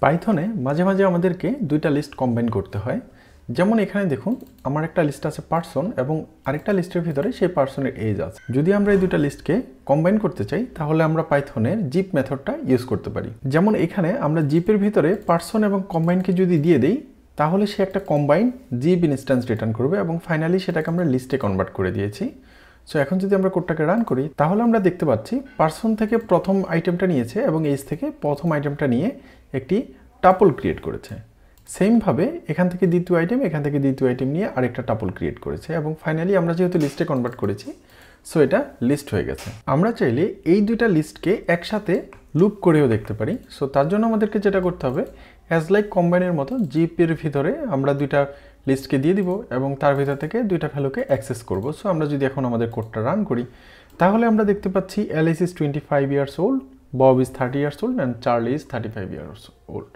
পাইথনে মাঝে মাঝে আমাদেরকে দুইটা লিস্ট কম্বাইন করতে হয়। যেমন এখানে দেখুন আমার একটা লিস্ট আছে পার্সন এবং আরেকটা লিস্টের ভিতরে সেই পার্সনের এজ আছে। যদি আমরা এই দুইটা লিস্টকে কম্বাইন করতে চাই তাহলে আমরা পাইথনের জিপ মেথডটা ইউজ করতে পারি। যেমন এখানে আমরা জিপের ভিতরে পার্সন এবং কম্বাইনকে যদি দিয়ে দেই তাহলে সে একটা কম্বাইন জিপ ইনস্ট্যান্স রিটার্ন করবে এবং ফাইনালি সেটাকে আমরা লিস্টে কনভার্ট করে দিয়েছি। সো এখন যদি আমরা কোডটাকে রান করি তাহলে আমরা দেখতে পাচ্ছি পার্সন থেকে প্রথম আইটেমটা নিয়েছে এবং এজ থেকে প্রথম আইটেমটা নিয়ে একটি টাপল ক্রিয়েট করেছে। সেমভাবে এখান থেকে দ্বিতীয় আইটেম, এখান থেকে দ্বিতীয় আইটেম নিয়ে আরেকটা টাপল ক্রিয়েট করেছে এবং ফাইনালি আমরা যেহেতু লিস্টে কনভার্ট করেছি সো এটা লিস্ট হয়ে গেছে। আমরা চাইলে এই দুইটা লিস্টকে একসাথে লুপ করেও দেখতে পারি। সো তার জন্য আমাদেরকে যেটা করতে হবে, অ্যাজ লাইক কম্বাইনের মতো জিপের ভিতরে আমরা দুইটা লিস্টকে দিয়ে দিব এবং তার ভিতর থেকে দুইটা ভ্যালুকে অ্যাক্সেস করব। সো আমরা যদি এখন আমাদের কোডটা রান করি তাহলে আমরা দেখতে পাচ্ছি Alice is 25 years old, Bob is 30 years old and Charlie is 35 years old.